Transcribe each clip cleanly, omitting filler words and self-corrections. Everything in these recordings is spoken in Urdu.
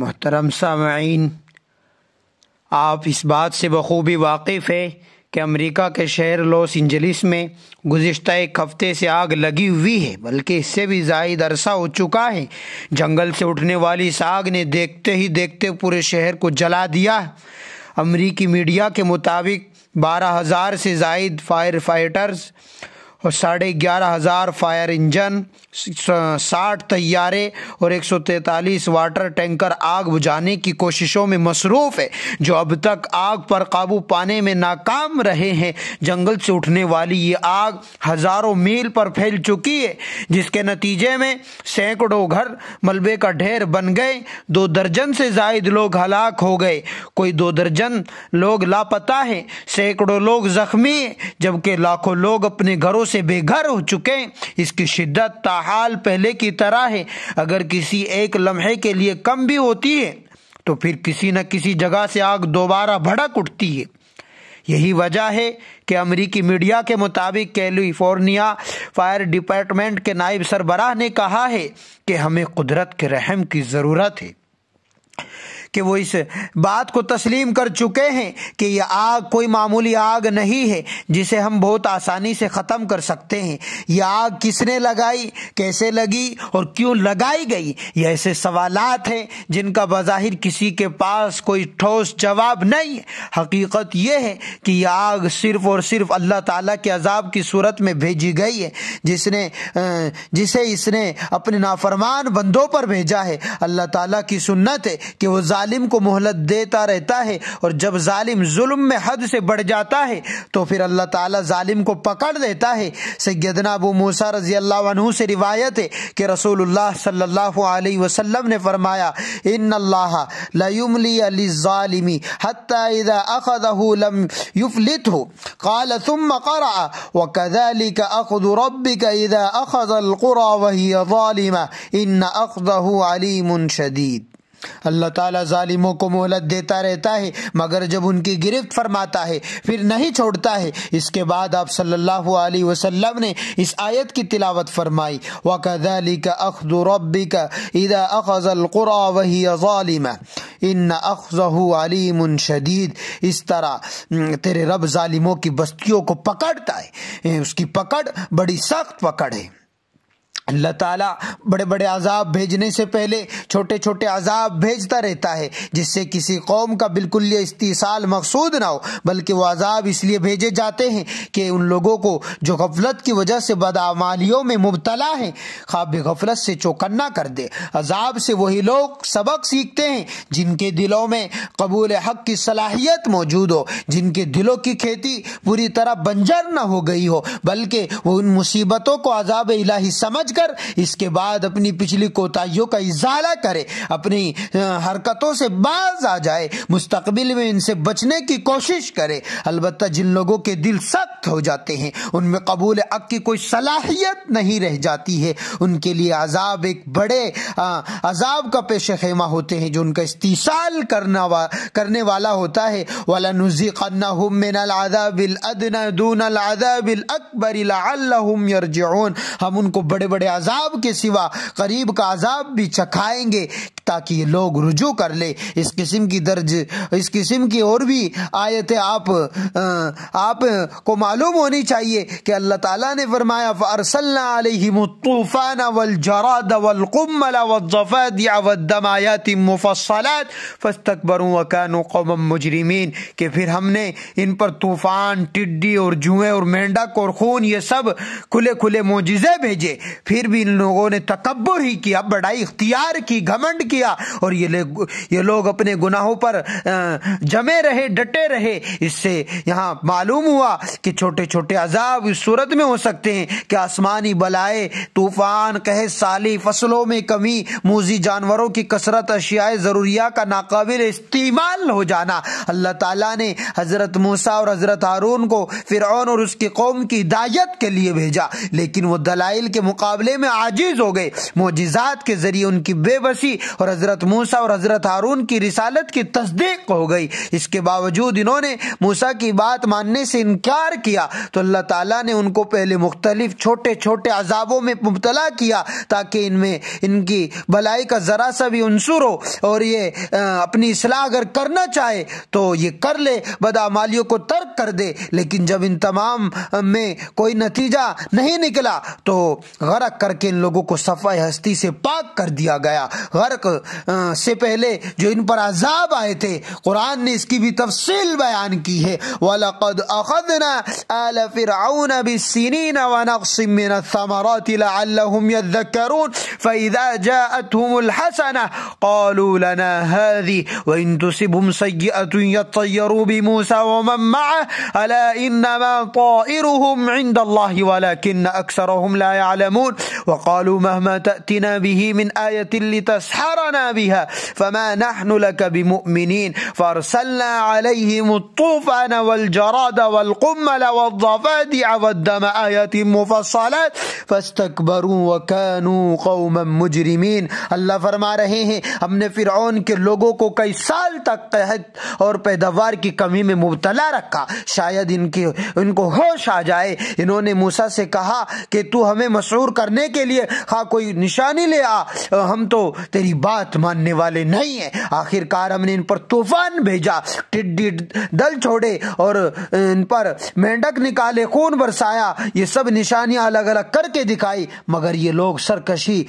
محترم سامعین، آپ اس بات سے بخوبی واقف ہے کہ امریکہ کے شہر لاس اینجلس میں گزشتہ ایک ہفتے سے آگ لگی ہوئی ہے، بلکہ اس سے بھی زائد عرصہ ہو چکا ہے۔ جنگل سے اٹھنے والی اس آگ نے دیکھتے ہی دیکھتے پورے شہر کو جلا دیا۔ امریکی میڈیا کے مطابق 12,000 سے زائد فائر فائٹرز اور 11,500 فائر انجن، 60 طیارے اور 143 واٹر ٹینکر آگ بجھانے کی کوششوں میں مصروف ہے، جو اب تک آگ پر قابو پانے میں ناکام رہے ہیں۔ جنگل سے اٹھنے والی یہ آگ ہزاروں میل پر پھیل چکی ہے، جس کے نتیجے میں سینکڑوں گھر ملبے کا ڈھیر بن گئے، 2 درجن سے زائد لوگ ہلاک ہو گئے، کوئی 2 درجن لوگ لاپتہ ہیں، سینکڑوں لوگ زخمی ہیں، جبکہ لاکھوں لوگ اپنے گھروں سے بے گھر ہو چکے ہیں۔ اس کی شدت تاحال پہلے کی طرح ہے، اگر کسی ایک لمحے کے لیے کم بھی ہوتی ہے تو پھر کسی نہ کسی جگہ سے آگ دوبارہ بھڑک اٹھتی ہے۔ یہی وجہ ہے کہ امریکی میڈیا کے مطابق کیلیفورنیا فائر ڈپارٹمنٹ کے نائب سربراہ نے کہا ہے کہ ہمیں قدرت کے رحم کی ضرورت ہے، کہ وہ اس بات کو تسلیم کر چکے ہیں کہ یہ آگ کوئی معمولی آگ نہیں ہے جسے ہم بہت آسانی سے ختم کر سکتے ہیں۔ یہ آگ کس نے لگائی، کیسے لگی اور کیوں لگائی گئی، یہ ایسے سوالات ہیں جن کا بظاہر کسی کے پاس کوئی ٹھوس جواب نہیں ہے۔ حقیقت یہ ہے کہ یہ آگ صرف اور صرف اللہ تعالیٰ کے عذاب کی صورت میں بھیجی گئی ہے، جسے اس نے اپنے نافرمان بندوں پر بھیجا ہے۔ اللہ تعالیٰ کی سنت ہے کہ وہ ظالم کو مہلت دیتا رہتا ہے، اور جب ظالم ظلم میں حد سے بڑھ جاتا ہے تو پھر اللہ تعالیٰ ظالم کو پکڑ لیتا ہے۔ سیدنا ابو موسیٰ رضی اللہ عنہ سے روایت ہے کہ رسول اللہ صلی اللہ علیہ وسلم نے فرمایا، ان اللہ لا یملی للظالم حتی اذا اخذہ لم یفلتہ، قال ثم قرأ وکذلک اخذ ربک اذا اخذ القری وہی ظالمہ ان اخذہ علیم شدید۔ اللہ تعالیٰ ظالموں کو مہلت دیتا رہتا ہے، مگر جب ان کی گرفت فرماتا ہے پھر نہیں چھوڑتا ہے۔ اس کے بعد آپ صلی اللہ علیہ وسلم نے اس آیت کی تلاوت فرمائی، وَكَذَلِكَ أَخْذُ رَبِّكَ إِذَا أَخَذَ الْقُرَى وَهِيَ ظَالِمَةٌ إِنَّ أَخْذَهُ عَلِيمٌ شَدِيدٌ۔ اس طرح تیرے رب ظالموں کی بستیوں کو پکڑتا ہے، اس کی پکڑ بڑی سخت پکڑ ہے۔ اللہ تعالیٰ بڑے بڑے عذاب بھیجنے سے پہلے چھوٹے چھوٹے عذاب بھیجتا رہتا ہے، جس سے کسی قوم کا بالکل یہ استحصال مقصود نہ ہو، بلکہ وہ عذاب اس لیے بھیجے جاتے ہیں کہ ان لوگوں کو جو غفلت کی وجہ سے بداعمالیوں میں مبتلا ہیں، خواب غفلت سے چوکنا کر دے۔ عذاب سے وہی لوگ سبق سیکھتے ہیں جن کے دلوں میں قبول حق کی صلاحیت موجود ہو، جن کے دلوں کی کھیتی پوری طرح بنجر نہ ہو گئی ہو، بلکہ وہ ان مصیبتوں کو عذاب الہی سمجھ کر اس کے بعد اپنی پچھلی کوتاہیوں کا ازالہ کرے، اپنی حرکتوں سے باز آ جائے، مستقبل میں ان سے بچنے کی کوشش کرے۔ البتہ جن لوگوں کے دل سخت ہو جاتے ہیں، ان میں قبول حق کی کوئی صلاحیت نہیں رہ جاتی ہے، ان کے لیے عذاب ایک بڑے عذاب کا پیش خیمہ ہوتے ہیں جو ان کا استحصال کرنے والا ہوتا ہے۔ وَلَنُذِيقَنَّهُم مِّنَ الْعَذَابِ الْأَدْنَىٰ دُونَ الْعَذَابِ الْأَكْبَرِ لَعَلَّهُمْ يَرْجِعُونَ۔ ہم ان کو بڑے بڑے عذاب کے سوا قریب کا عذاب بھی چکھائیں گے تاکہ یہ لوگ رجوع کر لے۔ اس قسم کی اور بھی آیتیں آپ کو معلوم ہونی چاہیے کہ اللہ تعالیٰ نے فرمایا فَأَرْسَلْنَا عَلَيْهِمُ الطُّوفَانَ وَالْجَرَادَ وَالْقُمَّلَ وَالضَّفَادِعَ وَالدَّمَ آيَاتٍ مُفَصَّلَاتٍ فَاسْتَكْبَرُوا وَكَانُوا قَوْمًا مُجْرِمِينَ، کہ پھر ہم نے ان پر طوفان، ٹڈی اور جوئیں اور مینڈک اور خون، یہ سب کھلے کھلے معجزے بھیجے، پھر بھی ان لوگوں نے تکبر ہی کیا، بڑائی اختیار کی، گھمنڈ کیا، اور یہ لوگ اپنے گناہوں پر جمے رہے، ڈٹے رہے۔ اس سے یہاں معلوم ہوا کہ چھوٹے چھوٹے عذاب اس صورت میں ہو سکتے ہیں کہ آسمانی بلائے، طوفان، قحط سالی، فصلوں میں کمی، موذی جانوروں کی کثرت، اشیاء ضروریہ کا ناقابل استعمال ہو جانا۔ اللہ تعالیٰ نے حضرت موسیٰ اور حضرت ہارون کو فرعون اور اس کی قوم کی ہدایت کے لیے بھیجا، لیکن وہ دلائل کے مقابلے مقابلے میں عاجز ہو گئے۔ معجزات کے ذریعے ان کی بے بسی اور حضرت موسیٰ اور حضرت ہارون کی رسالت کی تصدیق ہو گئی۔ اس کے باوجود انہوں نے موسیٰ کی بات ماننے سے انکار کیا تو اللہ تعالیٰ نے ان کو پہلے مختلف چھوٹے چھوٹے عذابوں میں مبتلا کیا تاکہ ان میں ان کی بھلائی کا ذرا سا بھی عنصر ہو، اور یہ اپنی اصلاح اگر کرنا چاہے تو یہ کر لے، بدعمالیوں کو ترک کر دے۔ لیکن جب ان تمام میں کوئی نتیجہ نہیں نکلا تو غرق کر کے ان لوگوں کو صفحہ ہستی سے پاک کر دیا گیا۔ غرق سے پہلے جو ان پر عذاب آئے تھے قرآن نے اس کی بھی تفصیل بیان کی ہے۔ وَلَقَدْ أَخَذْنَا آلَ فِرْعَوْنَ بِالسِّنِينَ وَنَقْصٍ مِّنَ الثَّمَرَاتِ لَعَلَّهُمْ يَذَّكَّرُونَ فَإِذَا جَاءَتْهُمُ الْحَسَنَةُ قَالُوا لَنَا هَٰذِهِ وَإِن تُصِبْهُمْ سَيِّئَةٌ يَطَّيَّرُوا بِمُوسَىٰ وَمَن مَّعَهُ أَلَا إِنَّمَا طَائِرُهُمْ عِندَ اللَّهِ وَلَٰكِنَّ أَكْثَرَهُمْ لَا يَعْلَمُونَ وَقَالُوا مَهْمَا تَأْتِنَا بِهِ مِنْ آيَةٍ لِتَسْحَرَنَا بِهَا فَمَا نَحْنُ لَكَ بِمُؤْمِنِينَ فَأَرْسَلْنَا عَلَيْهِمُ الطُّوفَانَ وَالْجَرَادَ وَالْقُمَّلَ وَالضَّفَادِعَ وَالدَّمَ آيَاتٍ مُفَصَّلَاتٍ فَاسْتَكْبَرُوا وَكَانُوا قَوْمًا مُجْرِمِينَ۔ اللہ فرما رہے ہیں ہم نے فرعون کے لوگوں کو کئی سال تک قحط اور پیداوار کی کمی میں مبتلا رکھا، شاید ان کو ہوش آ جائے۔ انہوں نے موسیٰ سے کہا کہ تو ہمیں مسحور کرنے کے لیے کوئی نشانی لے آ، ہم تو تیری بات ماننے والے نہیں ہیں۔ آخر کار ہم نے ان پر طوفان بھیجا، ٹڈی دل چھوڑے اور ان پر مینڈک نکالے، خون برسایا، یہ سب نشانیاں الگ الگ کر کے دکھائی، مگر یہ لوگ سرکشی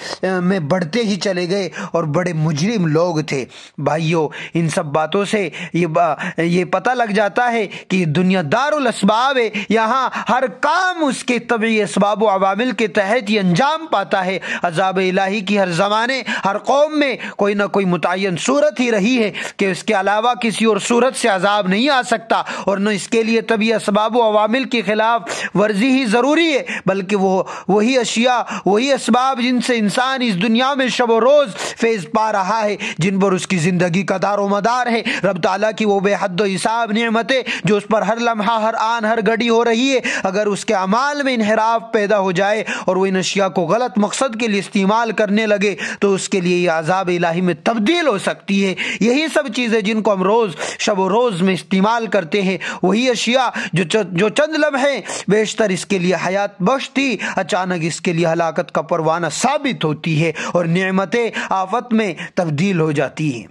میں بڑھتے ہی چلے گئے اور بڑے مجرم لوگ تھے۔ بھائیو، ان سب باتوں سے یہ پتہ لگ جاتا ہے کہ یہ دنیا دار الاسباب ہے، یہاں ہر کام اس کے طبعی اسباب و عوامل کے تحت ہی انجام پاتا ہے۔ عذاب الہی کی ہر زمانے ہر قوم میں کوئی نہ کوئی متعین صورت ہی رہی ہے کہ اس کے علاوہ کسی اور صورت سے عذاب نہیں آ سکتا، اور نہ اس کے لیے طبعی اسباب و عوامل کی خلاف ورزی ہی ضروری ہے، بلکہ وہی اشیاء، وہی اسباب جن سے انسان اس دنیا میں شب و روز فیض پا رہا ہے، جن پر اس کی زندگی کا دار و مدار ہے۔ رب تعالیٰ کی وہ بے حد و حساب نعمتیں جو اس پر ہر لمحہ، ہر آن، ہر گھڑی ہو رہی ہے، اگر اس کے اعمال میں انحراف پیدا ہو جائے اور وہ ان اشیاء کو غلط مقصد کے لیے استعمال کرنے لگے تو اس کے لیے یہ عذاب الہی میں تبدیل ہو سکتی ہے۔ یہی سب چیزیں جن کو ہم روز شب و روز میں استعمال کرتے ہیں، وہی اشیاء جو چند لمحے بیشتر اس کے لیے حیات بخش تھی، اچانک اس کے لیے ہلاکت کا پروانہ ثابت ہوتی ہے اور نعمتیں آفت میں تبدیل ہو جاتی ہیں۔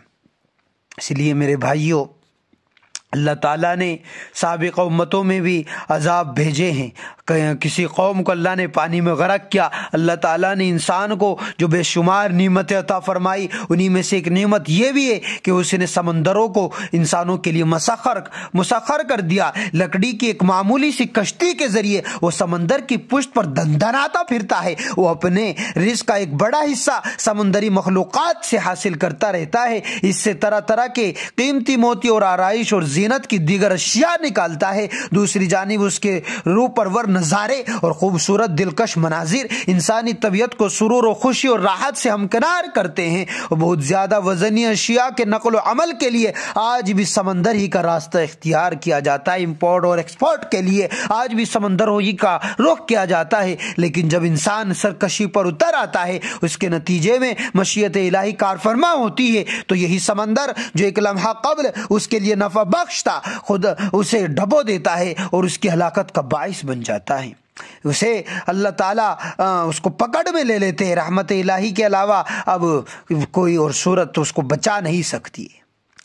اس لیے میرے بھائیوں، اللہ تعالیٰ نے سابق امتوں میں بھی عذاب بھیجے ہیں۔ کسی قوم کو اللہ نے پانی میں غرق کیا، اللہ تعالیٰ نے انسان کو جو بے شمار نعمتیں عطا فرمائی، انہی میں سے ایک نعمت یہ بھی ہے کہ اس نے سمندروں کو انسانوں کے لیے مسخر کر دیا۔ لکڑی کی ایک معمولی سی کشتی کے ذریعے وہ سمندر کی پشت پر دندناتا پھرتا ہے، وہ اپنے رزق کا ایک بڑا حصہ سمندری مخلوقات سے حاصل کرتا رہتا ہے، اس سے طرح طرح کے قیمتی موتی اور آرائش اور زینت کی دیگر اشیاء نکالتا ہے۔ دوسری جانب اس کے روح پرور نظارے اور خوبصورت دلکش مناظر انسانی طبیعت کو سرور و خوشی اور راحت سے ہمکنار کرتے ہیں۔ بہت زیادہ وزنی اشیاء کے نقل و عمل کے لیے آج بھی سمندر ہی کا راستہ اختیار کیا جاتا ہے، امپورٹ اور ایکسپورٹ کے لیے آج بھی سمندر ہی کا رخ کیا جاتا ہے۔ لیکن جب انسان سرکشی پر اتر آتا ہے، اس کے نتیجے میں مشیت الہی کار فرما ہوتی ہے، تو یہی سمندر جو ایک لمحہ قبل اس کے لیے نفع بخش تھا، خود اسے ڈبو دیتا ہے اور اس کی ہلاکت کا باعث بن جاتا ہے۔ اسے اللہ تعالیٰ اس کو پکڑ میں لے لیتے ہیں، رحمت الہی کے علاوہ اب کوئی اور صورت تو اس کو بچا نہیں سکتی۔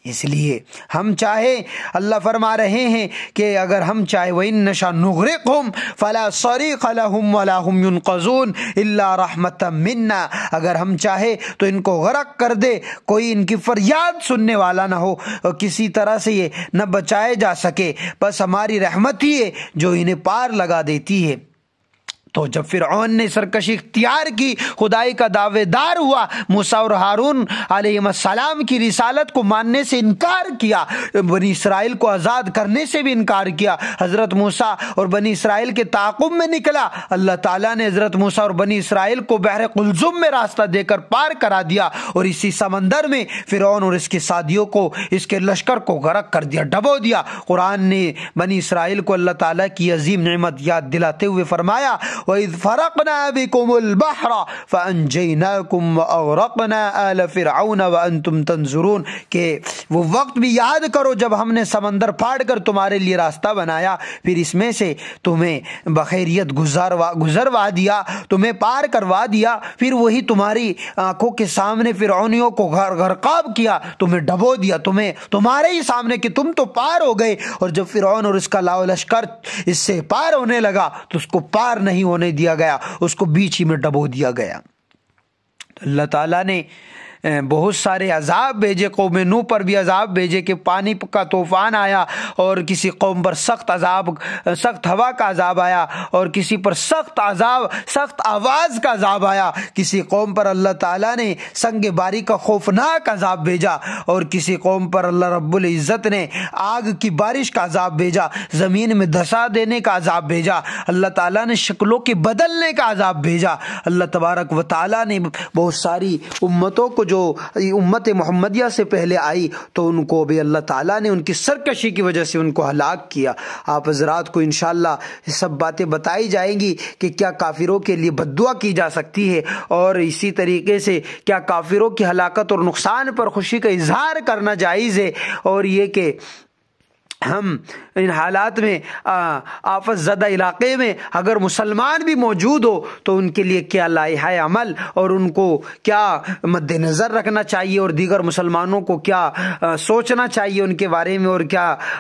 اس لیے ہم چاہے، اللہ فرما رہے ہیں کہ اگر ہم چاہے وَإِن نَّشَأْ نُغْرِقْهُمْ فَلَا صَرِيخَ لَهُمْ وَلَا هُمْ يُنْقَذُونَ إِلَّا رَحْمَةً مِنَّا، اگر ہم چاہے تو ان کو غرق کر دے، کوئی ان کی فریاد سننے والا نہ ہو اور کسی طرح سے یہ نہ بچائے جا سکے، بس ہماری رحمت ہی ہے جو انہیں پار لگا دیتی ہے۔ تو جب فرعون نے سرکشی اختیار کی، خدائی کا دعوے دار ہوا، موسیٰ اور ہارون علیہ السلام کی رسالت کو ماننے سے انکار کیا، بنی اسرائیل کو آزاد کرنے سے بھی انکار کیا، حضرت موسیٰ اور بنی اسرائیل کے تعاقب میں نکلا، اللہ تعالیٰ نے حضرت موسیٰ اور بنی اسرائیل کو بحر قلزم میں راستہ دے کر پار کرا دیا، اور اسی سمندر میں فرعون اور اس کے ساتھیوں کو، اس کے لشکر کو غرق کر دیا، ڈبو دیا۔ قرآن نے بنی اسرائیل کو اللہ تعالیٰ کی عظیم نعمت یاد دلاتے ہوئے فرمایا وَإِذْ فَرَقْنَا بِكُمُ الْبَحْرَ فَأَنْجَيْنَاكُمْ وَأَغْرَقْنَا آلَ فِرْعَوْنَ وَأَنْتُمْ تَنْظُرُونَ کہ وہ وقت بھی یاد کرو جب ہم نے سمندر پھاڑ کر تمہارے لیے راستہ بنایا، پھر اس میں سے تمہیں بخیریت گزروا دیا، تمہیں پار کروا دیا، پھر وہی تمہاری آنکھوں کے سامنے فرعونیوں کو غرقاب کیا، تمہیں ڈبو دیا، تمہارے ہی سامنے کہ تم تو پار ہو گئے، اور جب فرعون اور اس کا لاؤ لشکر اس سے پار ہونے لگا تو اس کو پار نہیں ہونے دیا گیا، اس کو بیچ ہی میں ڈبو دیا گیا۔ اللہ تعالیٰ نے بہت سارے عذاب بھیجے، قوم نوح پر بھی عذاب بھیجے کہ پانی کا طوفان آیا، اور کسی قوم پر سخت ہوا کا عذاب آیا، اور کسی پر سخت آواز کا عذاب آیا، کسی قوم پر اللہ تعالیٰ نے سنگ باری کا خوفناک عذاب بھیجا، اور کسی قوم پر اللہ رب العزت نے آگ کی بارش کا عذاب بھیجا، زمین میں دھسا دینے کا عذاب بھیجا، اللہ تعالیٰ نے شکلوں کے بدلنے کا عذاب بھیجا۔ اللہ تبارک و تعالیٰ نے بہت ساری امتوں کو جو امت محمدیہ سے پہلے آئی تو ان کو بھی اللہ تعالیٰ نے ان کی سرکشی کی وجہ سے ان کو ہلاک کیا۔ آپ حضرات کو انشاءاللہ یہ سب باتیں بتائی جائیں گی کہ کیا کافروں کے لیے بد دعا کی جا سکتی ہے، اور اسی طریقے سے کیا کافروں کی ہلاکت اور نقصان پر خوشی کا اظہار کرنا جائز ہے، اور یہ کہ ہم ان حالات میں آفت زدہ علاقے میں اگر مسلمان بھی موجود ہو تو ان کے لیے کیا لائحہ عمل اور ان کو کیا مد نظر رکھنا چاہیے، اور دیگر مسلمانوں کو کیا سوچنا چاہیے ان کے بارے میں، اور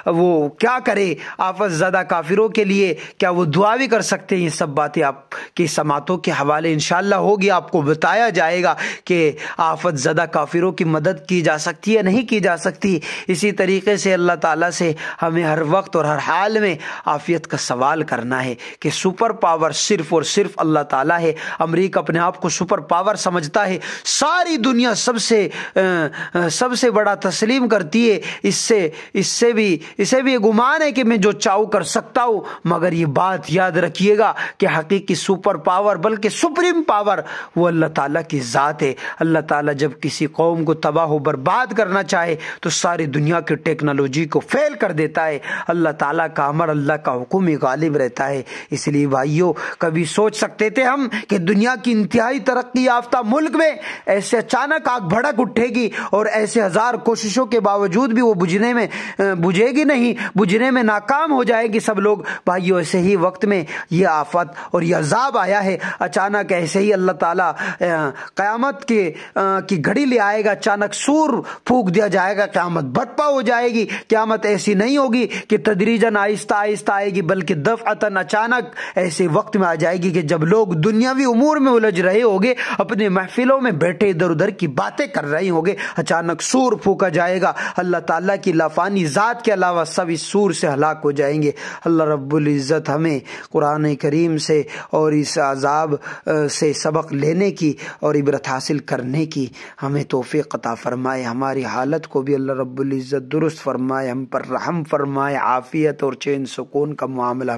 وہ کیا کرے آفت زدہ کافروں کے لیے، کیا وہ دعا بھی کر سکتے ہیں۔ یہ سب باتیں آپ کی سماعتوں کے حوالے انشاءاللہ ہوگی، آپ کو بتایا جائے گا کہ آفت زدہ کافروں کی مدد کی جا سکتی ہے یا نہیں کی جا سکتی۔ اسی طریقے سے اللہ تعالیٰ سے ہمیں ہر وقت اور ہر حال میں عافیت کا سوال کرنا ہے کہ سپر پاور صرف اور صرف اللہ تعالیٰ ہے۔ امریکہ اپنے آپ کو سپر پاور سمجھتا ہے، ساری دنیا سب سے بڑا تسلیم کرتی ہے، اسے بھی گمان ہے کہ میں جو چاہوں کر سکتا ہوں، مگر یہ بات یاد رکھیے گا کہ حقیقی سپر پاور بلکہ سپریم پاور وہ اللہ تعالیٰ کی ذات ہے۔ اللہ تعالیٰ جب کسی قوم کو تباہ و برباد کرنا چاہے تو ساری دنیا کی ٹیکنالوجی کو فیل کر دیتا ہے۔ اللہ تعالیٰ کا امر، اللہ کا حکم ہی غالب رہتا ہے۔ اس لیے بھائیوں، کبھی سوچ سکتے تھے ہم کہ دنیا کی انتہائی ترقی یافتہ ملک میں ایسے اچانک آگ بھڑک اٹھے گی اور ایسے ہزار کوششوں کے باوجود بھی وہ بجھے گی نہیں، بجھنے میں ناکام ہو جائے گی سب لوگ۔ بھائیوں، ایسے ہی وقت میں یہ آفت اور یہ عذاب آیا ہے، اچانک ایسے ہی اللہ تعالیٰ قیامت کی گھڑی لے آئے گا، اچانک سور پھونک دیا جائے گا، قیامت برپا ہو جائے گی۔ قیامت ایسی نہیں ہوگی کہ تدریجاً آہستہ آہستہ آئے گی، بلکہ دفعتاً اچانک ایسے وقت میں آ جائے گی کہ جب لوگ دنیاوی امور میں الجھ رہے ہوگے، اپنے محفلوں میں بیٹھے ادھر ادھر کی باتیں کر رہے ہوگے، اچانک سور پھونکا جائے گا، اللہ تعالیٰ کی لافانی ذات کے علاوہ سب اس سور سے ہلاک ہو جائیں گے۔ اللہ رب العزت ہمیں قرآن کریم سے اور اس عذاب سے سبق لینے کی اور عبرت حاصل کرنے کی ہمیں توفیق عطا فرمائے، ہماری حالت کو بھی اللہ رب العزت درست فرمائے، ہم پر رحم فرمائے، عافیت اور چین سکون کا معاملہ